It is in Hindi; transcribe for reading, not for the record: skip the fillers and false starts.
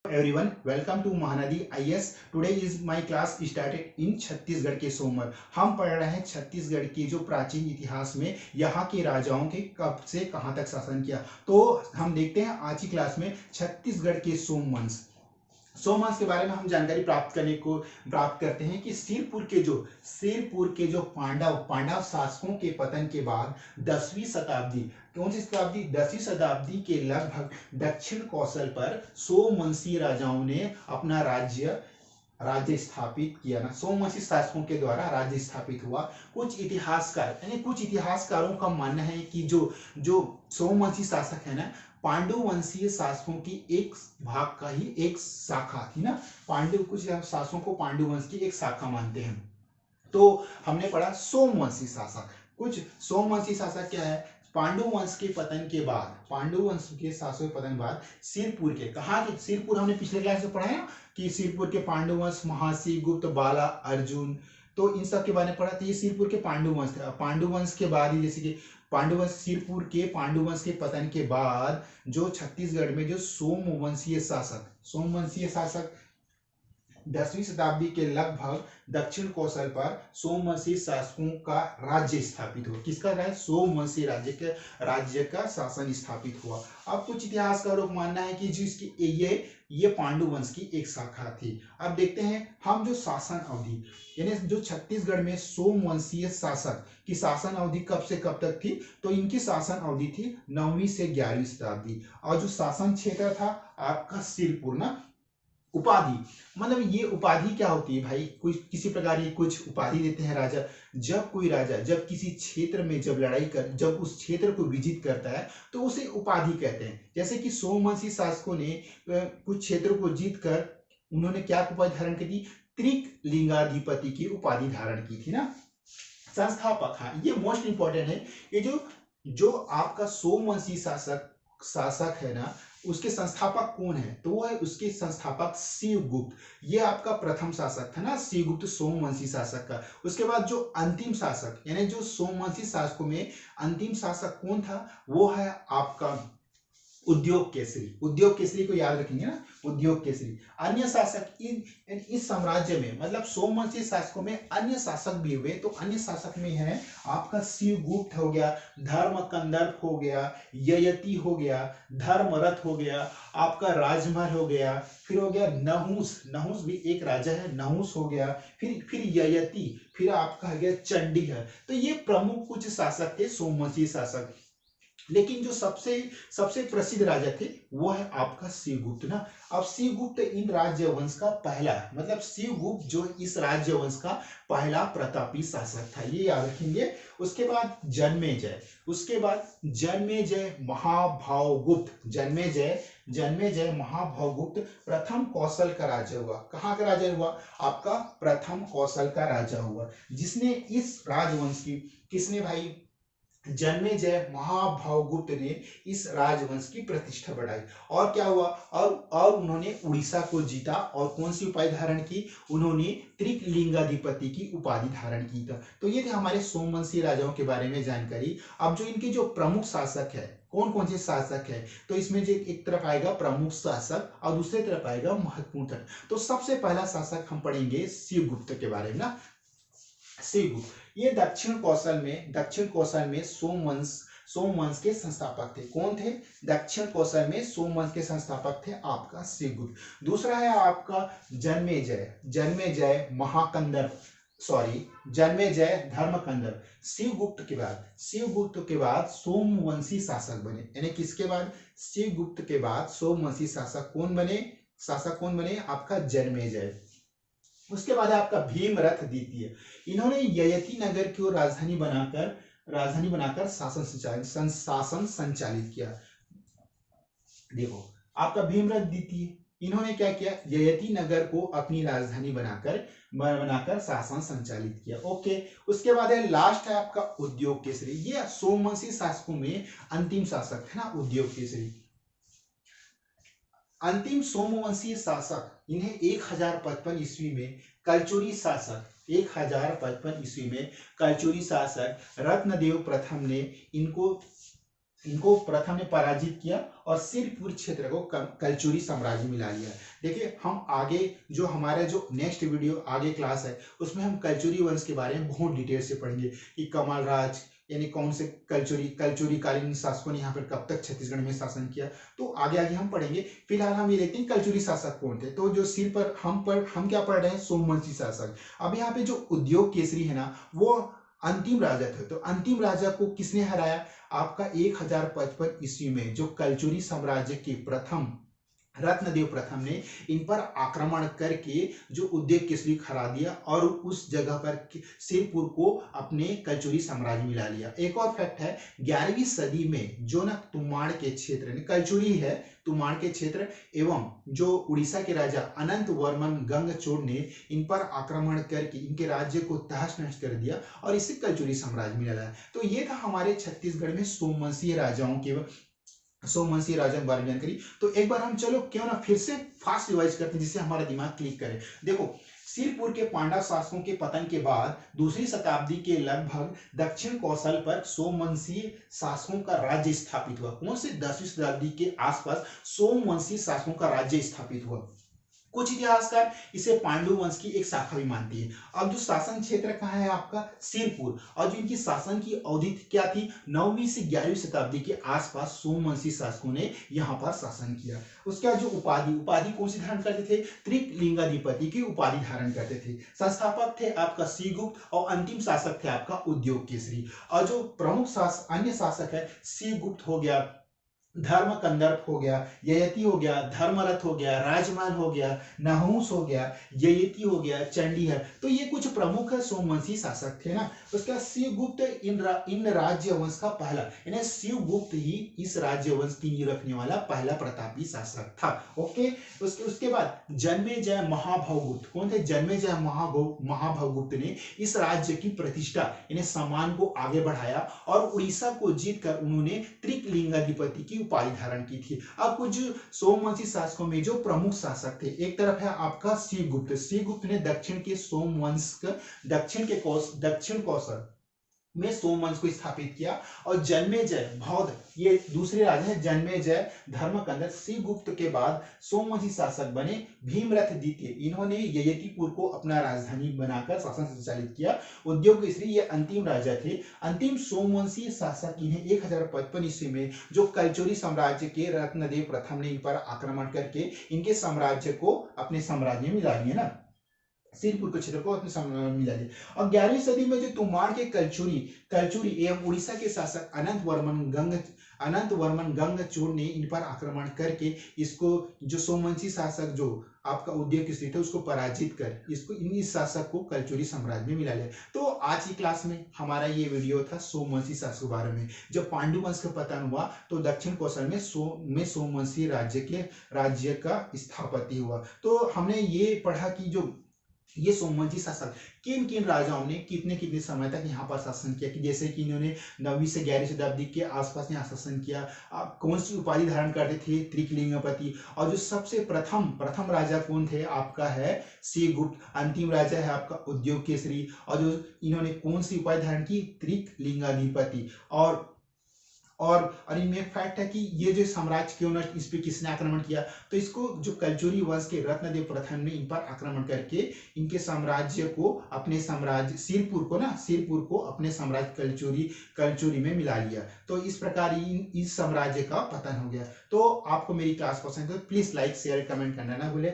everyone, welcome to Mahanadi IS. Today is my class started in Chhattisgarh के सोमर। हम पढ़ रहे हैं छत्तीसगढ़ के जो प्राचीन इतिहास में यहाँ के राजाओं के कब से कहाँ तक शासन किया। तो हम देखते हैं आज की क्लास में छत्तीसगढ़ के सोमवंश के बारे में हम जानकारी प्राप्त करते हैं कि सिरपुर के जो पांडव शासकों के पतन के बाद 10वीं शताब्दी, कौन सी शताब्दी, 10वीं शताब्दी के लगभग दक्षिण कौशल पर सोमवंशी राजाओं ने अपना राज्य स्थापित किया ना। सोमवंशी शासकों के द्वारा राज्य स्थापित हुआ। कुछ इतिहासकारों का मानना है कि जो जो सोमवंशी शासक है ना, पांडु वंशीय शासकों की एक भाग का ही एक शाखा थी ना। कुछ शासकों को पांडु वंश की एक शाखा मानते हैं। तो हमने पढ़ा सोमवंशी शासक। कुछ सोमवंशी शासक क्या है, पांडु वंश के पतन के बाद, पांडु वंश के शासकों के पतन के बाद सिरपुर के, कहा कि सिरपुर हमने पिछले क्लास में पढ़ा है कि सिरपुर के पांडु वंश, महासी, गुप्त, बाला, अर्जुन, तो इन सब के बारे में पढ़ा। तो ये सिरपुर के पांडु वंश थे। पांडु वंश के बाद ही, जैसे कि सिरपुर के पांडु वंश के पतन के बाद जो छत्तीसगढ़ में जो सोमवंशीय शासक 10वीं शताब्दी के लगभग दक्षिण कौशल पर सोमवंशी शासकों का राज्य स्थापित हुआ। किसका राज्य? सोमवंशी राज्य का शासन स्थापित हुआ। अब कुछ इतिहासकारों का मानना है कि जिसकी ये पांडु वंश की एक शाखा थी। अब देखते हैं हम जो शासन अवधि, यानी जो छत्तीसगढ़ में सोमवंशीय शासक की शासन अवधि कब से कब तक थी, तो इनकी शासन अवधि थी 9वीं से 11वीं शताब्दी। और जो शासन क्षेत्र था आपका सिरपुर ना। उपाधि, मतलब ये उपाधि क्या होती है भाई, कोई किसी प्रकार की कुछ उपाधि देते हैं राजा। जब किसी क्षेत्र में जब उस क्षेत्र को विजित करता है तो उसे उपाधि कहते हैं। जैसे कि सोमवंशी शासकों ने कुछ क्षेत्रों को जीत कर उन्होंने क्या उपाधि धारण की थी? त्रिकलिंगाधिपति की उपाधि धारण की थी ना। संस्थापक, हाँ ये मोस्ट इंपॉर्टेंट है। ये जो आपका सोमवंशी शासक है ना, उसके संस्थापक कौन है? तो वो है उसके संस्थापक शिवगुप्त। ये आपका प्रथम शासक था ना, शिवगुप्त सोमवंशी शासक का। उसके बाद जो अंतिम शासक, यानी जो सोमवंशी शासकों में अंतिम शासक कौन था, वो है आपका उद्योग केसरी को याद रखेंगे ना, उद्योग केसरी। अन्य शासक इस साम्राज्य में, मतलब सोमवंशी शासकों में अन्य शासक भी हुए। तो अन्य शासक में है आपका शिवगुप्त हो गया, धर्मकंदर्प हो गया, ययति हो गया, धर्मरथ हो गया, आपका राजमहल हो गया, फिर हो गया नहुस भी एक राजा है, नहुस हो गया, फिर ययति, फिर आपका हो गया चंडी है। तो ये प्रमुख कुछ शासक थे सोमवंशी शासक। लेकिन जो सबसे प्रसिद्ध राजा थे वो है आपका शिवगुप्त ना। अब शिवगुप्त इन राज्यवंश का पहला, मतलब शिवगुप्त जो इस राज्यवंश का पहला प्रतापी शासक था, ये याद रखेंगे। उसके बाद जन्मेजय महाभावगुप्त प्रथम कौशल का राजा हुआ। कहाँ का राजा हुआ? आपका प्रथम कौशल का राजा हुआ, जिसने इस राजवंश की, किसने भाई? जन्मेजय महाभावगुप्त ने इस राजवंश की प्रतिष्ठा बढ़ाई। और क्या हुआ? और उन्होंने उड़ीसा को जीता। और कौन सी उपाधि धारण की? उन्होंने त्रिकलिंगाधिपति की उपाधि धारण की था। तो ये थे हमारे सोमवंशी राजाओं के बारे में जानकारी। अब जो इनके जो प्रमुख शासक है, कौन कौन से शासक है, तो इसमें जो एक तरफ आएगा प्रमुख शासक और दूसरी तरफ आएगा महत्वपूर्ण। तो सबसे पहला शासक हम पढ़ेंगे शिवगुप्त के बारे में ना। शिवगुप्त ये दक्षिण कौशल में सोमवंश के संस्थापक थे। कौन थे? दक्षिण कौशल में सोमवंश के संस्थापक थे आपका शिवगुप्त। दूसरा है आपका जन्मेजय धर्मकंदर्प। शिवगुप्त के बाद सोमवंशी शासक बने। यानी किसके बाद? शिवगुप्त के बाद सोमवंशी शासक कौन बने? आपका जन्मेजय। उसके बाद है आपका भीमरथ द्वितीय। इन्होंने ययति नगर को राजधानी बनाकर शासन संचालित किया। देखो आपका भीमरथ द्वितीय, इन्होंने क्या किया? ययति नगर को अपनी राजधानी बनाकर शासन संचालित किया। ओके। उसके बाद है लास्ट है आपका उद्योग केसरी। ये सोमवंशी शासकों में अंतिम शासक है ना, उद्योग केसरी। अंतिम सोमवंशीय शासक, इन्हें 1055 ईस्वी में कलचुरी शासक रत्नदेव प्रथम ने इनको इनको प्रथम ने पराजित किया और सिरपुर क्षेत्र को कलचुरी साम्राज्य में मिला लिया। देखिए हम आगे जो हमारा जो नेक्स्ट वीडियो आगे क्लास है उसमें हम कलचुरी वंश के बारे में बहुत डिटेल से पढ़ेंगे कि कमल राज यानी कौन से कलचुरी कालीन शासकों ने यहाँ पर कब तक छत्तीसगढ़ में शासन किया, तो आगे आगे हम पढ़ेंगे। फिलहाल हम ये देखते हैं कलचुरी शासक कौन थे। तो जो सिर पर हम क्या पढ़ रहे हैं, सोमवंशी शासक। अब यहाँ पे जो उद्योग केसरी है ना वो अंतिम राजा थे। तो अंतिम राजा को किसने हराया, आपका 1055 ईस्वी में जो कलचुरी साम्राज्य के प्रथम रत्नदेव प्रथम ने इन पर आक्रमण करके जो उद्योग केसरी हरा दिया और उस जगह पर सिरपुर को अपने कलचुरी साम्राज्य मिला लिया। एक और फैक्ट है, 11वीं सदी में जो ना तुमाड़ के क्षेत्र, कलचुरी है तुमाड़ के क्षेत्र, एवं जो उड़ीसा के राजा अनंत वर्मन गंगचूड़ ने इन पर आक्रमण करके इनके राज्य को तहस नहस कर दिया और इसे कलचुरी साम्राज्य मिला। तो ये था हमारे छत्तीसगढ़ में सोमवंशीय राजाओं के बारे में जानकारी। तो एक बार हम चलो क्यों ना फिर से फास्ट रिवाइज करते हैं जिससे हमारा दिमाग क्लिक करे। देखो सिरपुर के पांडव शासकों के पतन के बाद दूसरी शताब्दी के लगभग दक्षिण कौशल पर सोमवंशीय शासकों का राज्य स्थापित हुआ। कौन से 10वीं शताब्दी के आसपास सोमवंशीय शासकों का राज्य स्थापित हुआ। कुछ इतिहासकार इसे पांडु वंश की एक शाखा भी मानती है। अब जो शासन क्षेत्र कहाँ है आपका, सिरपुर, और जो इनकी शासन की अवधि क्या थी, 9वीं से 11वीं शताब्दी के आसपास सोमवंशी शासकों ने यहाँ पर शासन किया। उसके बाद जो उपाधि कौन सी धारण करते थे, त्रिकलिंगाधिपति की उपाधि धारण करते थे। संस्थापक थे आपका श्रीगुप्त और अंतिम शासक थे आपका उद्योग केसरी। और जो प्रमुख अन्य शासक है, श्रीगुप्त हो गया, धर्म कंदर्प हो गया, ययति हो गया, धर्मरथ हो गया, राजमान हो गया, नहुस हो गया, ययति हो गया, चंडीहर। तो ये कुछ प्रमुख सोमवंशी शासक थे ना। उसके बाद शिवगुप्त इन राज्य वंश का पहला, यानी शिवगुप्त ही इस राज्य वंश की नींव रखने वाला पहला प्रतापी शासक था। ओके, उसके बाद जन्मेजय महाभवगुप्त कौन थे, जन्मेजय महाभवगुप्त ने इस राज्य की प्रतिष्ठा यानी सम्मान को आगे बढ़ाया और उड़ीसा को जीतकर उन्होंने त्रिकलिंगाधिपति की उपाधि धारण की थी। अब कुछ सोमवंशी शासकों में जो प्रमुख शासक थे, एक तरफ है आपका श्रीगुप्त ने दक्षिण के सोमवंश दक्षिण कौशल में सोमवंश को स्थापित किया। और जन्मेजय बौद्ध, ये दूसरे राजा है, जन्मेजय धर्मकंदर श्रीगुप्त के बाद सोमवंशी शासक बने भीमरथ द्वितीय। इन्होंने ययतिपुर को अपना राजधानी बनाकर शासन संचालित किया। उद्योग केसरी ये अंतिम राजा थे, अंतिम सोमवंशी शासक। इन्हें 1055 ईस्वी में जो कलचुरी साम्राज्य के रत्नदेव प्रथम ने इन पर आक्रमण करके इनके साम्राज्य को अपने साम्राज्य में मिला लिया ना, सिरपुर के क्षेत्र को अपने साम्राज्य में मिला लिया। और 11वीं सदी में जो तुमाड़ के कलचुरी एवं उड़ीसा के शासक अनंत वर्मन गंगचूड़ ने इन पर आक्रमण करके इसको जो सोमवंशी शासक जो आपका उद्योग की स्थिति है उसको पराजित कर इसको इस शासक को कलचुरी साम्राज्य में मिला लिया। तो आज की क्लास में हमारा ये वीडियो था सोमवंशी शासक के बारे में। जब पांडु वंश का पतन हुआ तो दक्षिण कौशल में सोमवंशी राज्य का स्थापति हुआ। तो हमने ये पढ़ा कि जो ये सोमवंशी शासक किन किन राजाओं ने कितने कितने समय तक यहाँ पर शासन किया, कि जैसे कि इन्होंने 9वीं से 11वीं शताब्दी के आसपास यहाँ शासन किया। कौन सी उपाधि धारण करते थे, त्रिकलिंगपति। और जो सबसे प्रथम राजा कौन थे, आपका है श्रीगुप्त। अंतिम राजा है आपका उद्योग केसरी। और जो इन्होंने कौन सी उपाधि धारण की, त्रिकलिंगाधिपति। और इनमें फैक्ट है कि ये जो साम्राज्य क्यों न इस पे किसने आक्रमण किया, तो इसको जो कलचुरी वंश के रत्नदेव प्रथम ने इन पर आक्रमण करके इनके साम्राज्य को अपने साम्राज्य सिरपुर को अपने साम्राज्य कलचुरी में मिला लिया। तो इस प्रकार इस साम्राज्य का पतन हो गया। तो आपको मेरी क्लास पसंद है तो प्लीज लाइक शेयर कमेंट करना ना भूले।